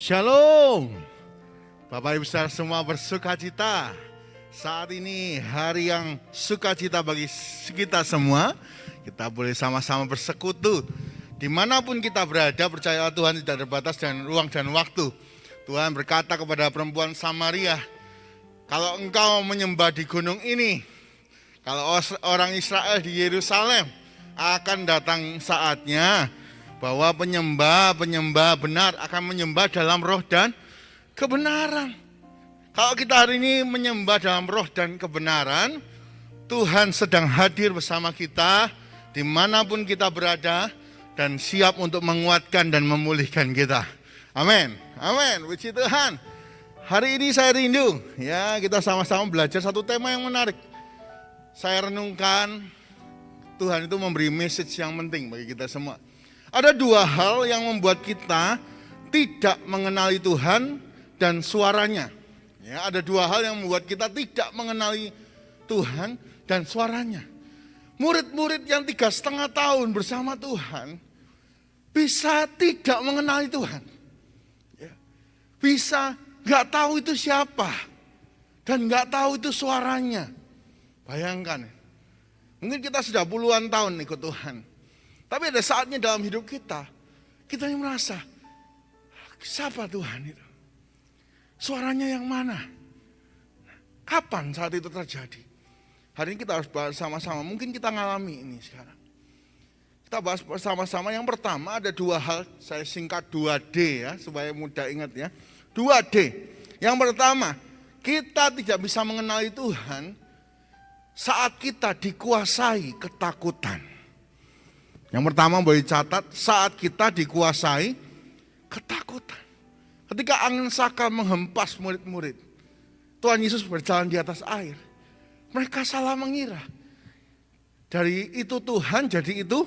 Shalom, Bapak Ibu Saudara semua bersukacita. Saat ini hari yang sukacita bagi kita semua. Kita boleh sama-sama bersekutu. Dimanapun kita berada, percayalah Tuhan tidak terbatas dengan ruang dan waktu. Tuhan berkata kepada perempuan Samaria, kalau engkau menyembah di gunung ini, kalau orang Israel di Yerusalem, akan datang saatnya bahwa penyembah benar akan menyembah dalam roh dan kebenaran. Kalau kita hari ini menyembah dalam roh dan kebenaran, Tuhan sedang hadir bersama kita dimanapun kita berada dan siap untuk menguatkan dan memulihkan kita. Amin, amin, puji Tuhan. Hari ini saya rindu, ya kita sama-sama belajar satu tema yang menarik. Saya renungkan, Tuhan itu memberi message yang penting bagi kita semua. Ada dua hal yang membuat kita tidak mengenali Tuhan dan suaranya. Ya, ada dua hal yang membuat kita tidak mengenali Tuhan dan suaranya. Murid-murid yang 3,5 tahun bersama Tuhan bisa tidak mengenali Tuhan. Ya, bisa gak tahu itu siapa dan gak tahu itu suaranya. Bayangkan, mungkin kita sudah puluhan tahun ikut Tuhan. Tapi ada saatnya dalam hidup kita yang merasa, siapa Tuhan itu? Suaranya yang mana? Kapan saat itu terjadi? Hari ini kita harus bahas sama-sama, mungkin kita ngalami ini sekarang. Kita bahas bersama-sama. Yang pertama ada dua hal, saya singkat 2D ya, supaya mudah ingat ya. 2D. Yang pertama, kita tidak bisa mengenali Tuhan saat kita dikuasai ketakutan. Yang pertama boleh catat, saat kita dikuasai ketakutan. Ketika angin saka menghempas murid-murid, Tuhan Yesus berjalan di atas air. Mereka salah mengira. Dari itu Tuhan jadi itu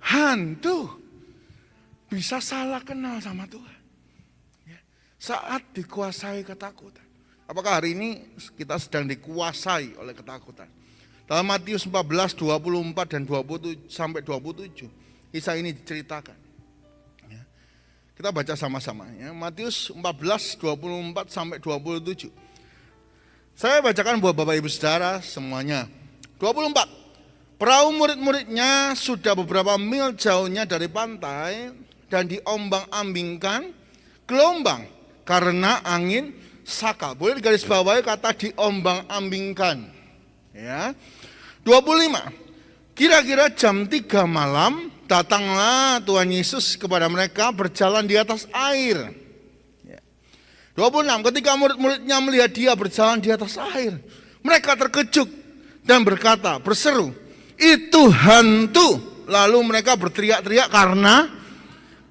hantu. Bisa salah kenal sama Tuhan. Saat dikuasai ketakutan. Apakah hari ini kita sedang dikuasai oleh ketakutan? Dalam Matius 14, 24 dan 27 sampai 27, kisah ini diceritakan. Ya. Kita baca sama-sama ya. Matius 14, 24 sampai 27. Saya bacakan buat Bapak Ibu Saudara semuanya. 24. Perahu murid-muridnya sudah beberapa mil jauhnya dari pantai dan diombang-ambingkan gelombang karena angin saka. Boleh digarisbawahi kata diombang-ambingkan. Ya. 25. Kira-kira jam 3 malam datanglah Tuhan Yesus kepada mereka berjalan di atas air. 26. Ketika murid-muridnya melihat dia berjalan di atas air, mereka terkejut dan berseru, itu hantu. Lalu mereka berteriak-teriak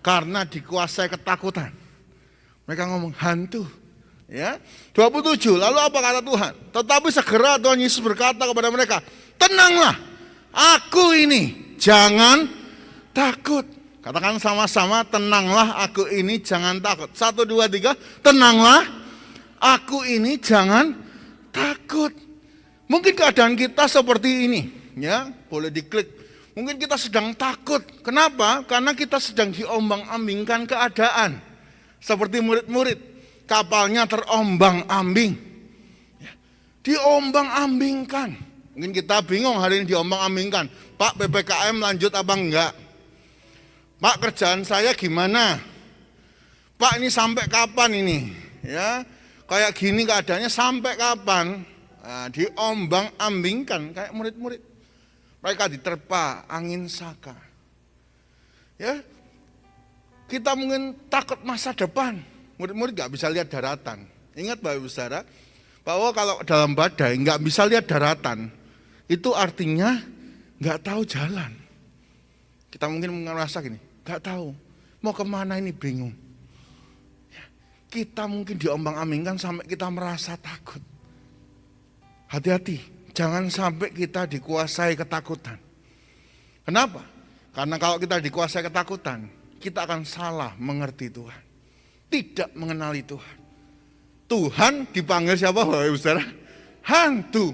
karena dikuasai ketakutan. Mereka ngomong hantu. Ya, 27. Lalu apa kata Tuhan? Tetapi segera Tuhan Yesus berkata kepada mereka, tenanglah, aku ini, jangan takut. Katakan sama-sama, tenanglah, aku ini, jangan takut. 1, 2, 3, tenanglah, aku ini, jangan takut. Mungkin keadaan kita seperti ini, ya, boleh diklik. Mungkin kita sedang takut. Kenapa? Karena kita sedang diombang-ambingkan keadaan. Seperti murid-murid. Kapalnya terombang-ambing, diombang-ambingkan. Mungkin kita bingung hari ini diombang-ambingkan. Pak, PPKM lanjut apa enggak? Pak, kerjaan saya gimana? Pak, ini sampai kapan ini? Ya, kayak gini keadaannya sampai kapan? Nah, diombang-ambingkan kayak murid-murid. Mereka diterpa angin saka. Ya, kita mungkin takut masa depan. Murid-murid gak bisa lihat daratan. Ingat Bapak Ibu Saudara, bahwa kalau dalam badai gak bisa lihat daratan, itu artinya gak tahu jalan. Kita mungkin merasa gini, gak tahu, mau kemana ini bingung. Kita mungkin diombang-ambingkan sampai kita merasa takut. Hati-hati, jangan sampai kita dikuasai ketakutan. Kenapa? Karena kalau kita dikuasai ketakutan, kita akan salah mengerti Tuhan. Tidak mengenali Tuhan. Tuhan dipanggil siapa Bapak Ibu Saudara? Hantu.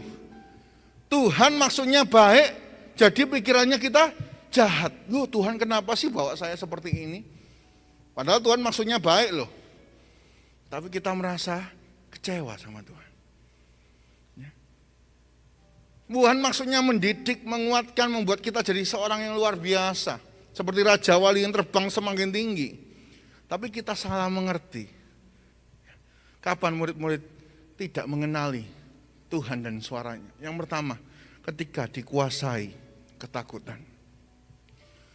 Tuhan maksudnya baik, jadi pikirannya kita jahat. Loh, Tuhan kenapa sih bawa saya seperti ini? Padahal Tuhan maksudnya baik loh. tapi kita merasa kecewa sama Tuhan. Ya. Tuhan maksudnya mendidik, menguatkan, membuat kita jadi seorang yang luar biasa. Seperti Raja Wali yang terbang semakin tinggi. Tapi kita salah mengerti. Kapan murid-murid tidak mengenali Tuhan dan suaranya? Yang pertama, ketika dikuasai ketakutan.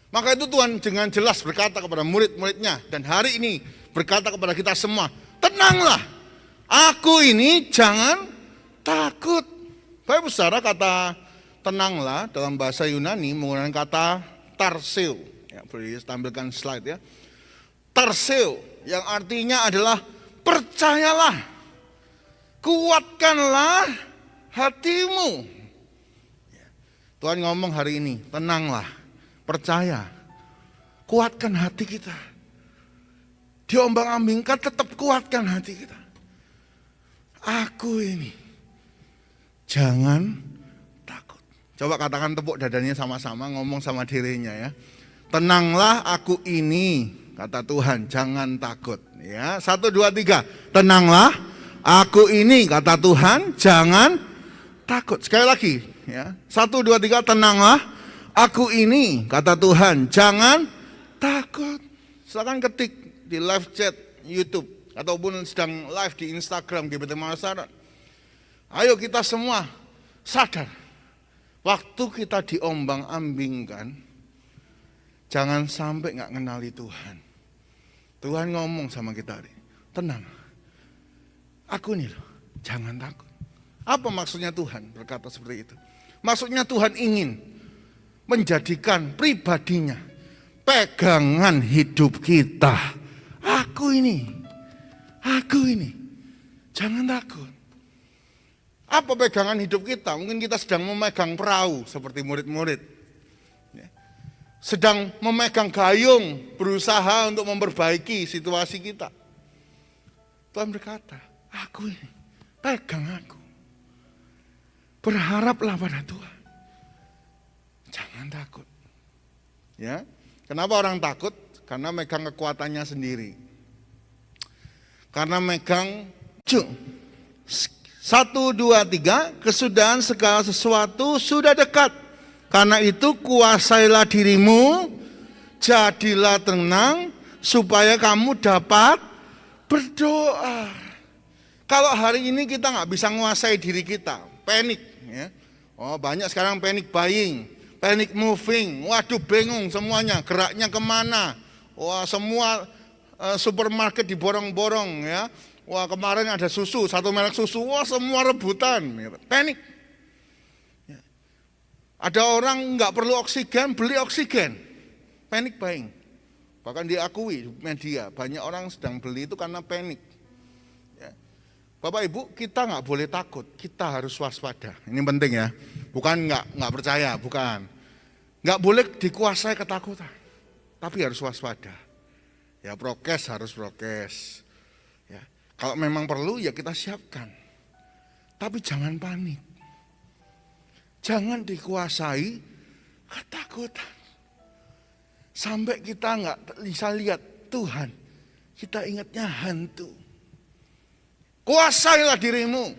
Maka itu Tuhan dengan jelas berkata kepada murid-muridnya, dan hari ini berkata kepada kita semua, tenanglah, aku ini jangan takut. Bapak Ibu Saudara, kata tenanglah dalam bahasa Yunani menggunakan kata tarseo. Ya, boleh tampilkan slide ya. Tarseo yang artinya adalah percayalah, kuatkanlah hatimu. Tuhan ngomong hari ini, tenanglah, percaya, kuatkan hati kita. Diombang-ambingkan, tetap kuatkan hati kita. Aku ini, jangan takut. Coba katakan, tepuk dadanya sama-sama, ngomong sama dirinya ya. Tenanglah, aku ini, kata Tuhan, jangan takut. Ya, 1, 2, 3. Tenanglah, aku ini, kata Tuhan, jangan takut. Sekali lagi, ya. 1, 2, 3. Tenanglah, aku ini, kata Tuhan, jangan takut. Silakan ketik di live chat YouTube ataupun sedang live di Instagram GBT Makassar. Ayo kita semua sadar, waktu kita diombang-ambingkan, jangan sampai nggak kenali Tuhan. Tuhan ngomong sama kita, tenang, aku ini loh, jangan takut. Apa maksudnya Tuhan berkata seperti itu? Maksudnya Tuhan ingin menjadikan pribadinya pegangan hidup kita. Aku ini, jangan takut. Apa pegangan hidup kita? Mungkin kita sedang memegang perahu seperti murid-murid. Sedang memegang gayung, berusaha untuk memperbaiki situasi kita. Tuhan berkata, aku ini, pegang aku. Berharaplah pada Tuhan. Jangan takut. Ya, kenapa orang takut? Karena megang kekuatannya sendiri. Karena megang 1, 2, 3, kesudahan segala sesuatu sudah dekat. Karena itu kuasailah dirimu, jadilah tenang, supaya kamu dapat berdoa. Kalau hari ini kita nggak bisa menguasai diri kita, panik. Ya. Oh, banyak sekarang panic buying, panic moving. Waduh, bingung semuanya, geraknya kemana? Wah, semua supermarket diborong-borong ya. Wah, kemarin ada susu, satu merek susu, wah semua rebutan, panik. Ya. Ada orang nggak perlu oksigen, beli oksigen, panic buying. Bahkan diakui media, banyak orang sedang beli itu karena panik. Ya. Bapak Ibu, kita nggak boleh takut, kita harus waspada. Ini penting ya, bukan nggak percaya, bukan. Nggak boleh dikuasai ketakutan, tapi harus waspada. Ya, prokes harus prokes. Ya, kalau memang perlu ya kita siapkan. Tapi jangan panik. Jangan dikuasai ketakutan. Sampai kita nggak bisa lihat Tuhan, kita ingatnya hantu. Kuasailah dirimu,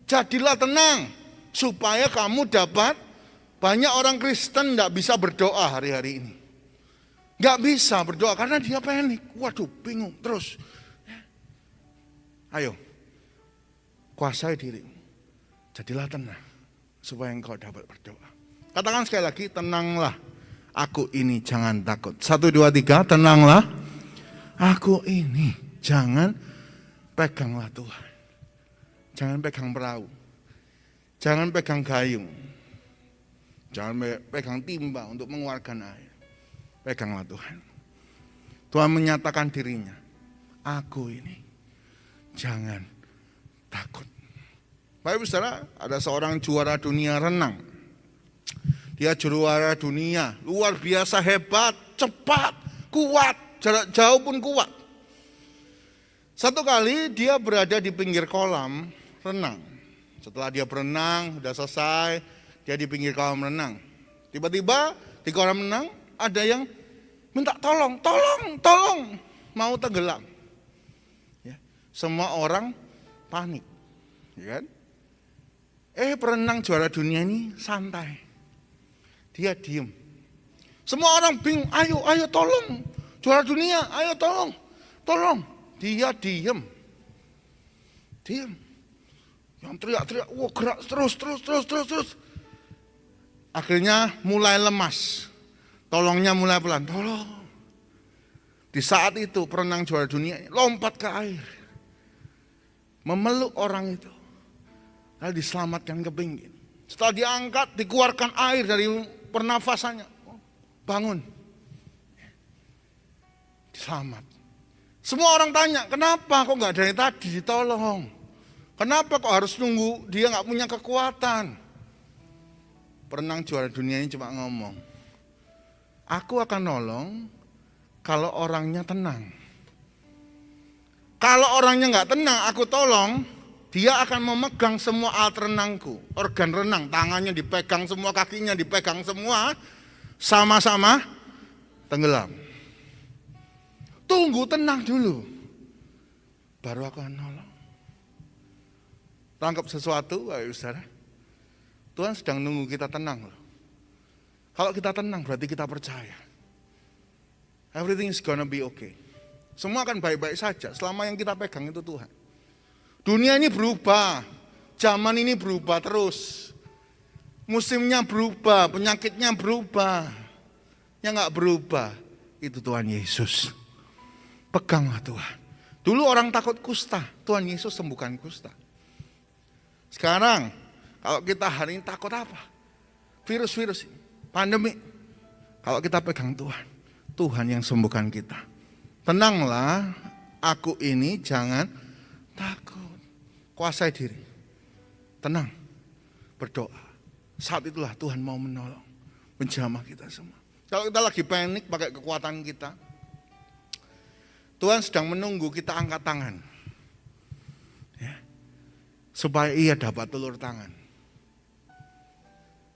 jadilah tenang, supaya kamu dapat. Banyak orang Kristen nggak bisa berdoa hari-hari ini. Nggak bisa berdoa karena dia panik. Waduh, bingung terus. Ayo, kuasai dirimu, jadilah tenang, supaya engkau dapat berdoa. Katakan sekali lagi, tenanglah, aku ini jangan takut. 1, 2, 3, tenanglah, aku ini jangan, peganglah Tuhan. Jangan pegang perahu, jangan pegang gayung, jangan pegang timba untuk mengeluarkan air. Peganglah Tuhan. Tuhan menyatakan dirinya, aku ini jangan takut. Bapak Ibu Saudara, ada seorang juara dunia renang. Dia juara dunia, luar biasa hebat, cepat, kuat, jarak jauh pun kuat. Satu kali dia berada di pinggir kolam renang. Setelah dia berenang, sudah selesai, dia di pinggir kolam renang. Tiba-tiba di kolam renang ada yang minta tolong, mau tenggelam. Ya. Semua orang panik, ya kan? Perenang juara dunia ini santai. Dia diem. Semua orang bingung, ayo tolong. Juara dunia, ayo tolong. Dia diem. Yang teriak-teriak, wah gerak terus. Akhirnya mulai lemas. Tolongnya mulai pelan, tolong. Di saat itu perenang juara dunia lompat ke air. Memeluk orang itu. Lalu diselamatkan ke pinggir. Setelah diangkat, dikeluarkan air dari pernafasannya. Bangun. Selamat. Semua orang tanya, kenapa kok nggak dari tadi ditolong? Kenapa kok harus nunggu? Dia nggak punya kekuatan. Perenang juara dunia ini cuma ngomong, aku akan nolong kalau orangnya tenang. Kalau orangnya nggak tenang, aku tolong, dia akan memegang semua alat renangku, organ renang, tangannya dipegang semua, kakinya dipegang semua, sama-sama tenggelam. Tunggu tenang dulu, baru aku akan nolong. Tangkap sesuatu, saudara. Tuhan sedang nunggu kita tenang loh. Kalau kita tenang berarti kita percaya. Everything is gonna be okay. Semua akan baik-baik saja selama yang kita pegang itu Tuhan. Dunia ini berubah, zaman ini berubah terus. Musimnya berubah, penyakitnya berubah. Yang gak berubah itu Tuhan Yesus. Peganglah Tuhan. Dulu orang takut kusta, Tuhan Yesus sembuhkan kusta. Sekarang kalau kita hari ini takut apa? Virus-virus, pandemi. Kalau kita pegang Tuhan, Tuhan yang sembuhkan kita. Tenanglah, aku ini jangan takut. Kuasai diri. Tenang, berdoa. Saat itulah Tuhan mau menolong, menjamah kita semua. Kalau kita lagi panik pakai kekuatan kita, Tuhan sedang menunggu kita angkat tangan. Ya, supaya ia dapat telur tangan.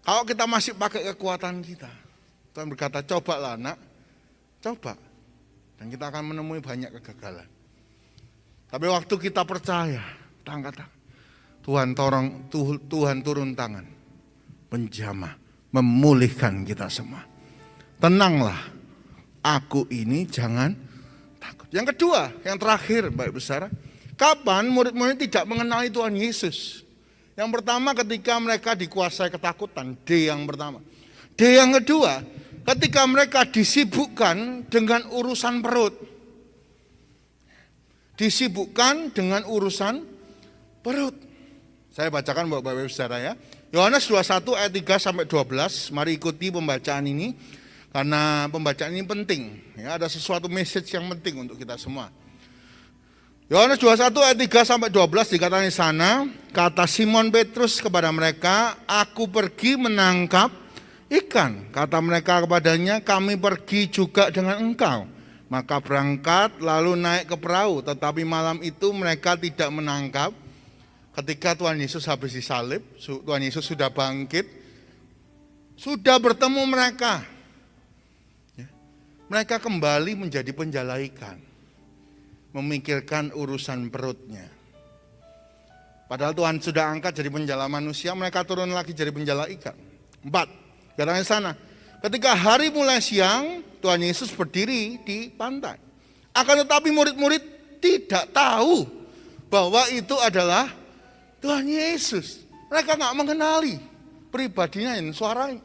Kalau kita masih pakai kekuatan kita, Tuhan berkata, cobalah nak, coba. Dan kita akan menemui banyak kegagalan. Tapi waktu kita percaya, kita angkat tangan. Tuhan turun tangan, menjamah, memulihkan kita semua. Tenanglah, aku ini jangan takut. Yang kedua, yang terakhir, Bapak Ibu Saudara, kapan murid-murid tidak mengenali Tuhan Yesus? Yang pertama ketika mereka dikuasai ketakutan, D yang pertama. D yang kedua, ketika mereka disibukkan dengan urusan perut. Disibukkan dengan urusan perut. Saya bacakan Bapak Ibu Saudara ya. Yohanes 21 ayat 3 sampai 12. Mari ikuti pembacaan ini karena pembacaan ini penting. Ya, ada sesuatu message yang penting untuk kita semua. Yohanes 21 ayat 3 sampai 12 dikatakan di sana, kata Simon Petrus kepada mereka, aku pergi menangkap ikan. Kata mereka kepadanya, kami pergi juga dengan engkau. Maka berangkat lalu naik ke perahu, tetapi malam itu mereka tidak menangkap. Ketika Tuhan Yesus habis disalib, Tuhan Yesus sudah bangkit, sudah bertemu mereka. Mereka kembali menjadi penjala ikan. Memikirkan urusan perutnya. Padahal Tuhan sudah angkat jadi penjala manusia, mereka turun lagi jadi penjala ikan. 4, katakan sana, ketika hari mulai siang, Tuhan Yesus berdiri di pantai. Akan tetapi murid-murid tidak tahu bahwa itu adalah Tuhan Yesus. Mereka nggak mengenali pribadinya dan suaranya.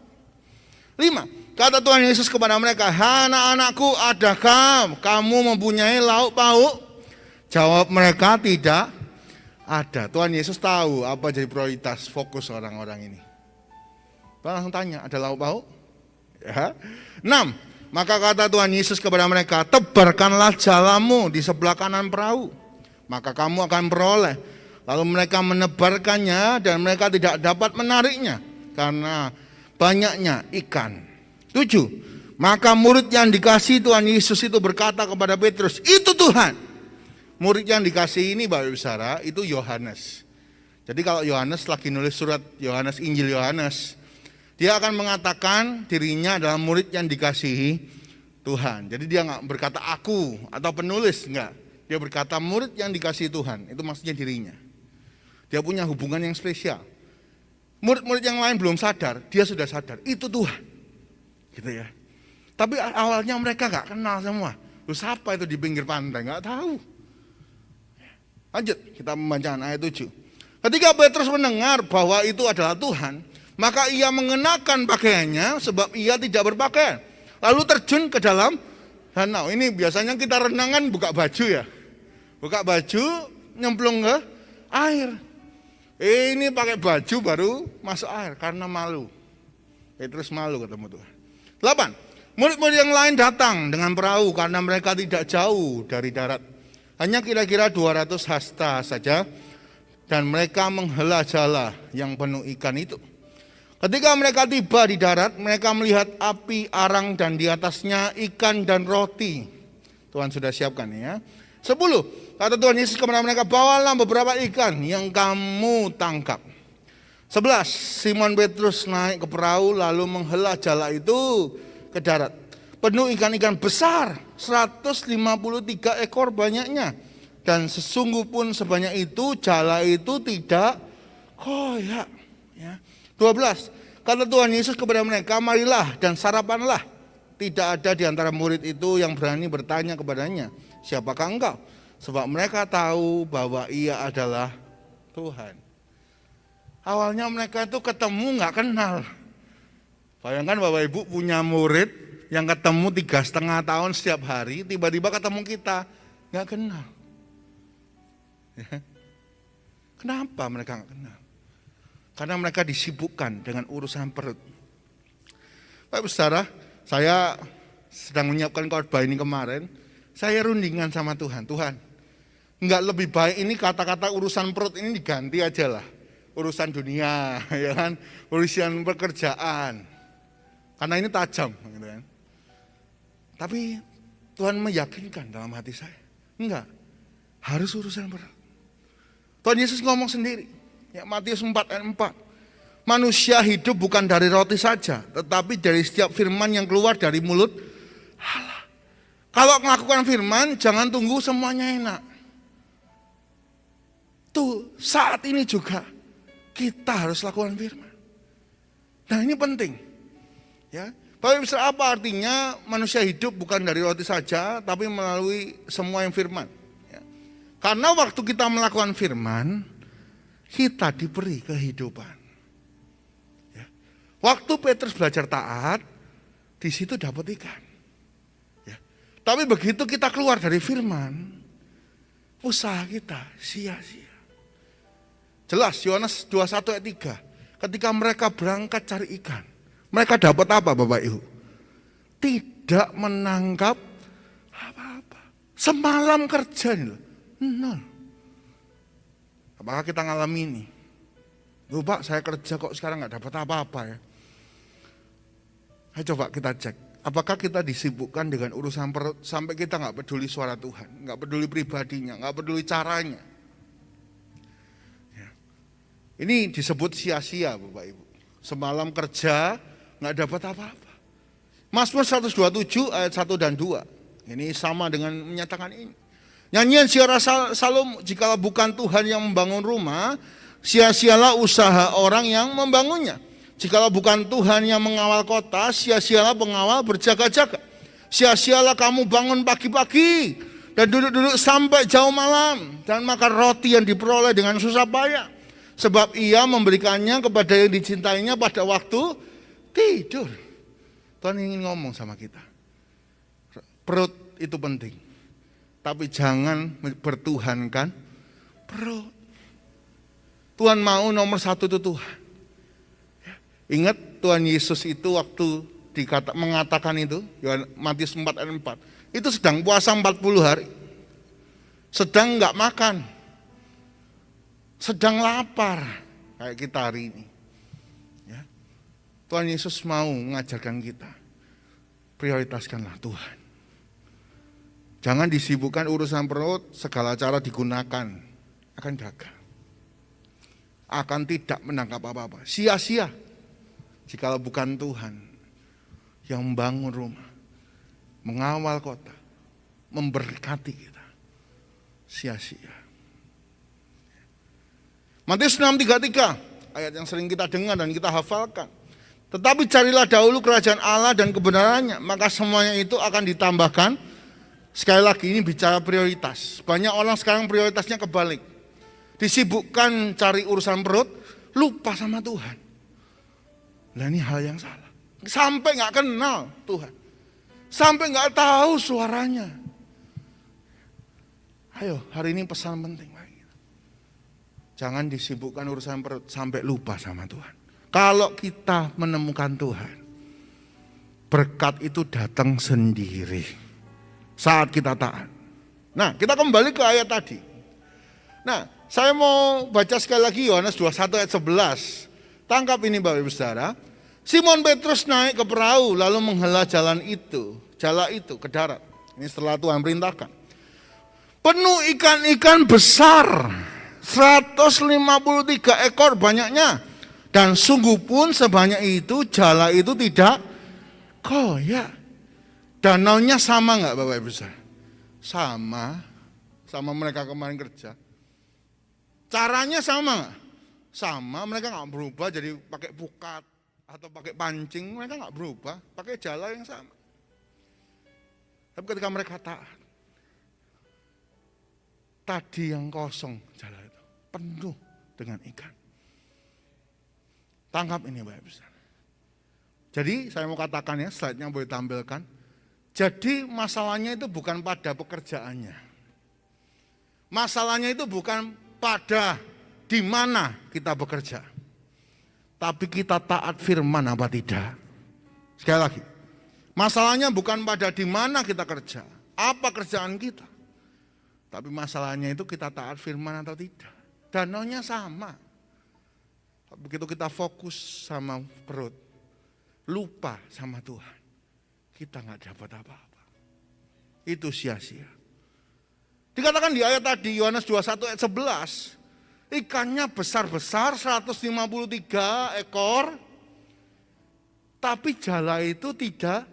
5, kata Tuhan Yesus kepada mereka, anak-anakku, adakah kamu mempunyai lauk pauk? Jawab mereka, tidak ada. Tuhan Yesus tahu apa jadi prioritas fokus orang-orang ini. Tuhan langsung tanya, ada lauk pauk? Ya. 6, maka kata Tuhan Yesus kepada mereka, tebarkanlah jalamu di sebelah kanan perahu, maka kamu akan peroleh. Lalu mereka menebarkannya dan mereka tidak dapat menariknya karena banyaknya ikan. 7, maka murid yang dikasihi Tuhan Yesus itu berkata kepada Petrus, itu Tuhan. Murid yang dikasihi ini Bapak Ibu Saudara, itu Yohanes. Jadi kalau Yohanes lagi nulis surat Yohanes, Injil Yohanes, dia akan mengatakan dirinya adalah murid yang dikasihi Tuhan. Jadi dia nggak berkata aku atau penulis, enggak. Dia berkata murid yang dikasihi Tuhan, itu maksudnya dirinya. Dia punya hubungan yang spesial. Murid-murid yang lain belum sadar, dia sudah sadar, itu Tuhan. Gitu ya. Tapi awalnya mereka gak kenal semua. Terus siapa itu di pinggir pantai? Gak tahu. Lanjut, kita membaca ayat 7. Ketika Petrus mendengar bahwa itu adalah Tuhan, maka ia mengenakan pakaiannya sebab ia tidak berpakaian. Lalu terjun ke dalam danau. Ini biasanya kita renangan buka baju ya. Buka baju, nyemplung ke air. Ini pakai baju baru masuk air karena malu. Petrus malu ketemu Tuhan. 8. Murid-murid yang lain datang dengan perahu karena mereka tidak jauh dari darat. Hanya kira-kira 200 hasta saja. Dan mereka menghela jala yang penuh ikan itu. Ketika mereka tiba di darat, mereka melihat api arang dan di atasnya ikan dan roti. Tuhan sudah siapkan ya. 10. Kata Tuhan Yesus kepada mereka, bawalah beberapa ikan yang kamu tangkap. 11. Simon Petrus naik ke perahu lalu menghela jala itu ke darat. Penuh ikan-ikan besar, 153 ekor banyaknya. Dan sesungguh pun sebanyak itu, jala itu tidak koyak. Ya. 12. Kata Tuhan Yesus kepada mereka, marilah dan sarapanlah. Tidak ada di antara murid itu yang berani bertanya kepadanya, siapakah engkau? Sebab mereka tahu bahwa ia adalah Tuhan. Awalnya mereka itu ketemu gak kenal. Bayangkan Bapak Ibu punya murid yang ketemu 3,5 tahun setiap hari, tiba-tiba ketemu kita, gak kenal. Ya. Kenapa mereka gak kenal? Karena mereka disibukkan dengan urusan perut. Bapak Saudara, saya sedang menyiapkan khotbah ini kemarin, saya rundingan sama Tuhan. Tuhan, enggak lebih baik ini kata-kata urusan perut ini diganti aja lah. Urusan dunia, ya kan? Urusan pekerjaan. Karena ini tajam, gitu kan. Tapi Tuhan meyakinkan dalam hati saya, enggak, harus urusan perut. Tuhan Yesus ngomong sendiri, ya, Matius 4 ayat 4. Manusia hidup bukan dari roti saja, tetapi dari setiap firman yang keluar dari mulut Allah. Kalau melakukan firman, jangan tunggu semuanya enak. Tuh, saat ini juga kita harus lakukan firman. Nah, ini penting. Ya, Bapak Ibu, apa artinya manusia hidup bukan dari roti saja, tapi melalui semua yang firman. Ya. Karena waktu kita melakukan firman, kita diberi kehidupan. Ya. Waktu Petrus belajar taat, di situ dapat ikan. Ya. Tapi begitu kita keluar dari firman, usaha kita sia-sia. Jelas Yohanes 21 ayat 3. Ketika mereka berangkat cari ikan, mereka dapat apa Bapak Ibu? Tidak menangkap apa-apa. Semalam kerja nih, nol. Apakah kita ngalami ini? Loh Pak, saya kerja kok sekarang gak dapat apa-apa ya. Ayo coba kita cek. Apakah kita disibukkan dengan urusan perut sampai kita gak peduli suara Tuhan, gak peduli pribadinya, gak peduli caranya. Ya. Ini disebut sia-sia Bapak Ibu. Semalam kerja gak dapat apa-apa. Mazmur 127 ayat 1 dan 2. Ini sama dengan menyatakan ini. Nyanyian Syara Salom, jikalau bukan Tuhan yang membangun rumah, sia-sialah usaha orang yang membangunnya. Jikalau bukan Tuhan yang mengawal kota, sia-sialah pengawal berjaga-jaga. Sia-sialah kamu bangun pagi-pagi dan duduk-duduk sampai jauh malam dan makan roti yang diperoleh dengan susah payah. Sebab ia memberikannya kepada yang dicintainya pada waktu tidur. Tuhan ingin ngomong sama kita. Perut itu penting. Tapi jangan bertuhankan perut. Tuhan mau nomor satu itu Tuhan. Ingat Tuhan Yesus itu waktu mengatakan itu, Matius 4 ayat 4. Itu sedang puasa 40 hari. Sedang enggak makan. Sedang lapar. Kayak kita hari ini. Ya. Tuhan Yesus mau mengajarkan kita. Prioritaskanlah Tuhan. Jangan disibukkan urusan perut, segala cara digunakan, akan gagal. Akan tidak menangkap apa-apa, sia-sia. Jikalau bukan Tuhan yang membangun rumah, mengawal kota, memberkati kita. sia-sia. Matius 6:33, ayat yang sering kita dengar dan kita hafalkan. Tetapi carilah dahulu kerajaan Allah dan kebenarannya, maka semuanya itu akan ditambahkan. Sekali lagi ini bicara prioritas. Banyak orang sekarang prioritasnya kebalik. Disibukkan cari urusan perut, lupa sama Tuhan. Nah ini hal yang salah. Sampai gak kenal Tuhan. Sampai gak tahu suaranya. Ayo hari ini pesan penting. Jangan disibukkan urusan perut sampai lupa sama Tuhan. Kalau kita menemukan Tuhan, berkat itu datang sendiri saat kita taat. Nah, kita kembali ke ayat tadi. Nah, saya mau baca sekali lagi Yohanes 21 ayat 11. Tangkap ini Bapak Ibu Saudara. Simon Petrus naik ke perahu lalu menghela jala itu ke darat. Ini setelah Tuhan perintahkan. Penuh ikan-ikan besar, 153 ekor banyaknya. Dan sungguh pun sebanyak itu jala itu tidak koyak. Danaunya sama enggak Bapak Ibu Saudara? Sama mereka kemarin kerja. Caranya sama enggak? Sama, mereka enggak berubah jadi pakai pukat atau pakai pancing, mereka enggak berubah, pakai jala yang sama. Tapi ketika mereka taat, tadi yang kosong jala itu penuh dengan ikan. Tangkap ini Bapak Ibu. Jadi saya mau katakan ya, slide-nya boleh tampilkan. Jadi masalahnya itu bukan pada pekerjaannya. Masalahnya itu bukan pada di mana kita bekerja. Tapi kita taat firman apa tidak. Sekali lagi. Masalahnya bukan pada di mana kita kerja. Apa kerjaan kita. Tapi masalahnya itu kita taat firman atau tidak. Danaunya sama. Begitu kita fokus sama perut, lupa sama Tuhan, kita nggak dapat apa-apa. Itu sia-sia. Dikatakan di ayat tadi, Yohanes 21 ayat 11, ikannya besar-besar 153 ekor, tapi jala itu tidak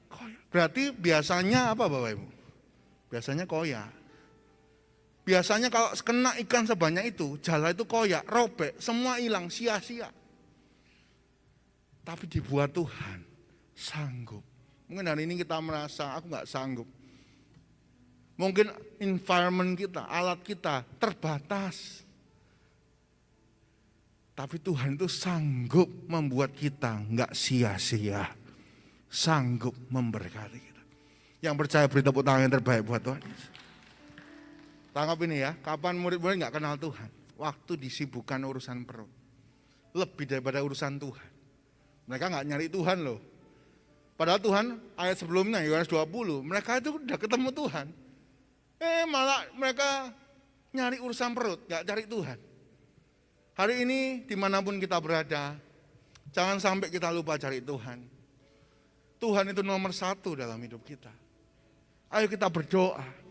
koyak. Berarti biasanya apa Bapak Ibu? Biasanya koyak. Biasanya kalau kena ikan sebanyak itu, jala itu koyak, robek, semua hilang, sia-sia. Tapi dibuat Tuhan, sanggup. Mungkin hari ini kita merasa, aku gak sanggup. Mungkin environment kita, alat kita terbatas. Tapi Tuhan itu sanggup membuat kita gak sia-sia. Sanggup memberkati kita. Yang percaya beri tepuk tangan yang terbaik buat Tuhan. Tangkap ini ya, kapan murid-murid gak kenal Tuhan? Waktu disibukkan urusan perut. Lebih daripada urusan Tuhan. Mereka gak nyari Tuhan loh. Padahal Tuhan ayat sebelumnya, Yohanes 20, mereka itu udah ketemu Tuhan. Malah mereka nyari urusan perut, gak cari Tuhan. Hari ini dimanapun kita berada, jangan sampai kita lupa cari Tuhan. Tuhan itu nomor 1 dalam hidup kita. Ayo kita berdoa.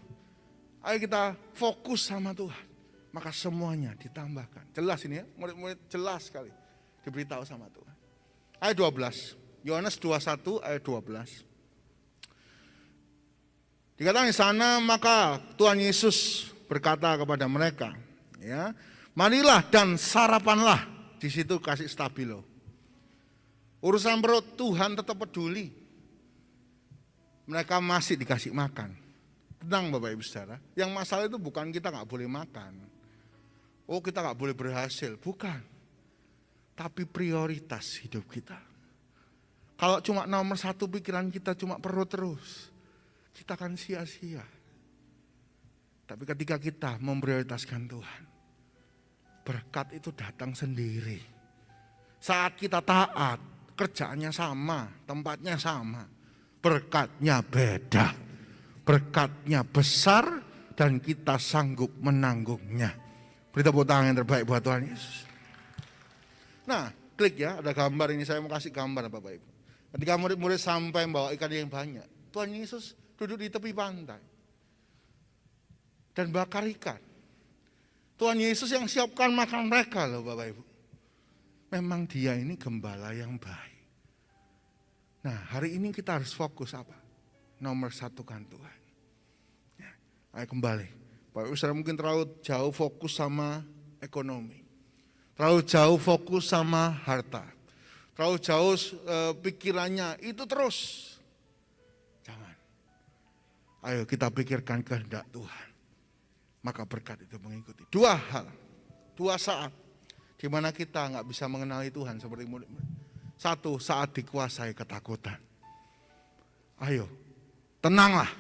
Ayo kita fokus sama Tuhan. Maka semuanya ditambahkan. Jelas ini ya, murid-murid jelas sekali. Diberitahu sama Tuhan. Ayat 12. Yohanes 21 ayat 12. Dikatakan di sana, maka Tuhan Yesus berkata kepada mereka, ya, marilah dan sarapanlah. Di situ kasih stabilo. Urusan perut Tuhan tetap peduli. Mereka masih dikasih makan. Tenang Bapak Ibu Saudara, yang masalah itu bukan kita gak boleh makan. Oh kita gak boleh berhasil, bukan. Tapi prioritas hidup kita. Kalau cuma nomor 1 pikiran kita cuma perut terus, kita akan sia-sia. Tapi ketika kita memprioritaskan Tuhan, berkat itu datang sendiri. Saat kita taat, kerjaannya sama, tempatnya sama, berkatnya beda. Berkatnya besar dan kita sanggup menanggungnya. Beri tepuk tangan yang terbaik buat Tuhan Yesus. Nah, klik ya, ada gambar ini, saya mau kasih gambar Bapak Ibu. Ketika murid-murid sampai membawa ikan yang banyak, Tuhan Yesus duduk di tepi pantai dan bakar ikan. Tuhan Yesus yang siapkan makan mereka loh Bapak Ibu. Memang dia ini gembala yang baik. Nah, hari ini kita harus fokus apa? Nomor 1 kan Tuhan. Ya, ayo kembali. Bapak Ibu Saudara mungkin terlalu jauh fokus sama ekonomi, terlalu jauh fokus sama harta, terlalu jauh pikirannya itu terus. Jangan. Ayo kita pikirkan kehendak Tuhan, maka berkat itu mengikuti. Dua hal, dua saat di mana kita nggak bisa mengenali Tuhan seperti murid-murid. Satu, saat dikuasai ketakutan. Ayo, tenanglah.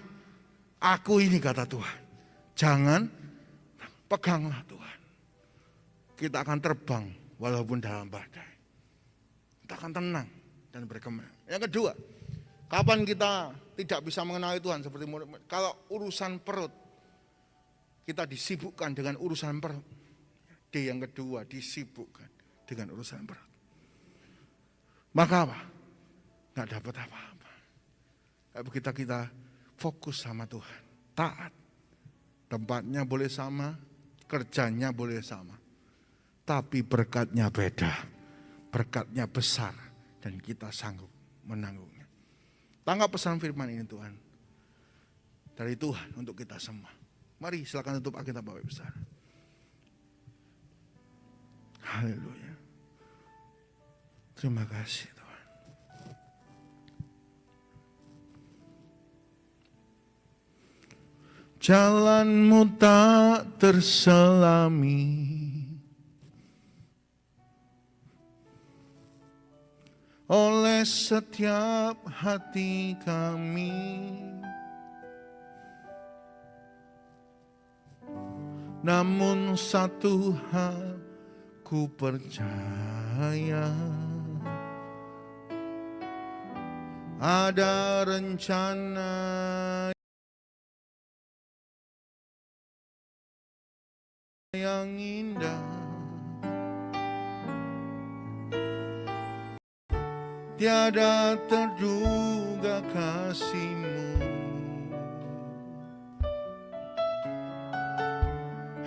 Aku ini kata Tuhan. Jangan, peganglah Tuhan. Kita akan terbang walaupun dalam badai. Kita akan tenang dan berkembang. Yang kedua, kapan kita tidak bisa mengenali Tuhan seperti murid-murid? Kalau urusan perut, kita disibukkan dengan urusan perut. D yang kedua, disibukkan dengan urusan perut. Maka apa? Nggak dapat apa-apa. Kita fokus sama Tuhan, taat. Tempatnya boleh sama, kerjanya boleh sama. Tapi berkatnya beda, berkatnya besar dan kita sanggup menanggungnya. Tangkap pesan firman ini Tuhan, dari Tuhan untuk kita semua. Mari silakan tutup Alkitab Bapak Ibu Saudara. Haleluya. Terima kasih Tuhan. Jalanmu tak terselami, oleh setiap hati kami. Namun satu hal ku percaya, ada rencana yang indah, tiada terduga kasih-Mu,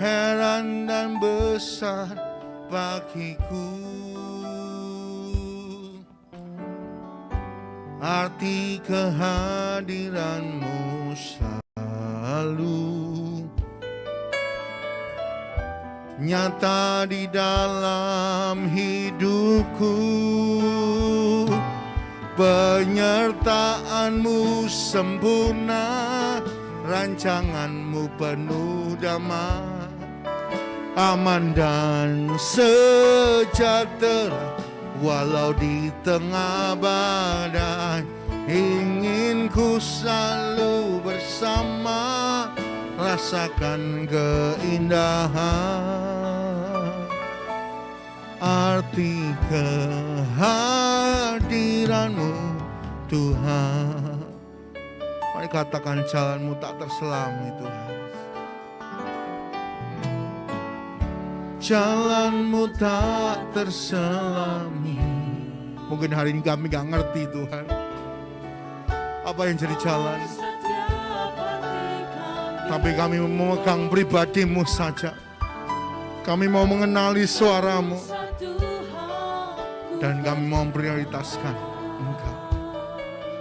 heran dan besar bagiku, arti kehadiran-Mu selalu nyata di dalam hidupku. Penyertaan-Mu sempurna, rancangan-Mu penuh damai, aman dan sejahtera walau di tengah badai. Ingin ku selalu bersama, rasakan keindahan, arti kehadiran-Mu Tuhan. Mari katakan, jalan-Mu tak terselami Tuhan. Jalan-Mu tak terselami. Mungkin hari ini kami gak ngerti Tuhan apa yang jadi jalan, tapi kami memegang pribadi-Mu saja. Kami mau mengenali suara-Mu, dan kami mau memprioritaskan Engkau.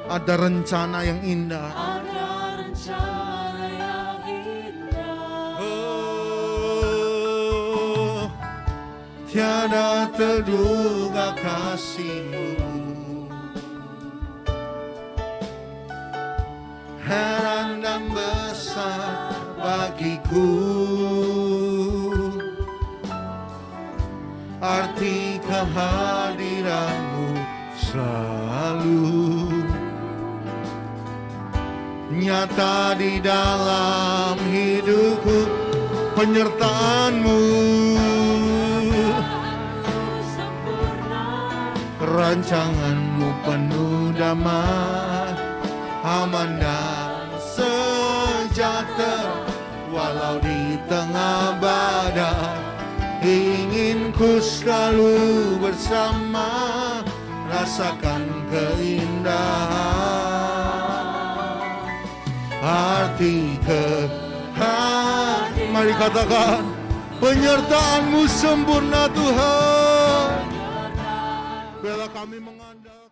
Ada rencana yang indah, oh, tiada terduga kasih-Mu, heran dan besar bagiku, arti kehadiran-Mu selalu nyata di dalam hidupku. Penyertaan-Mu rancangan-Mu penuh damai, aman dan sejahtera walau di tengah badai. Ingin ku selalu bersama, rasakan keindahan, arti kehadiran. Mari katakan, penyertaan-Mu sempurna Tuhan. Bila kami mengandalkan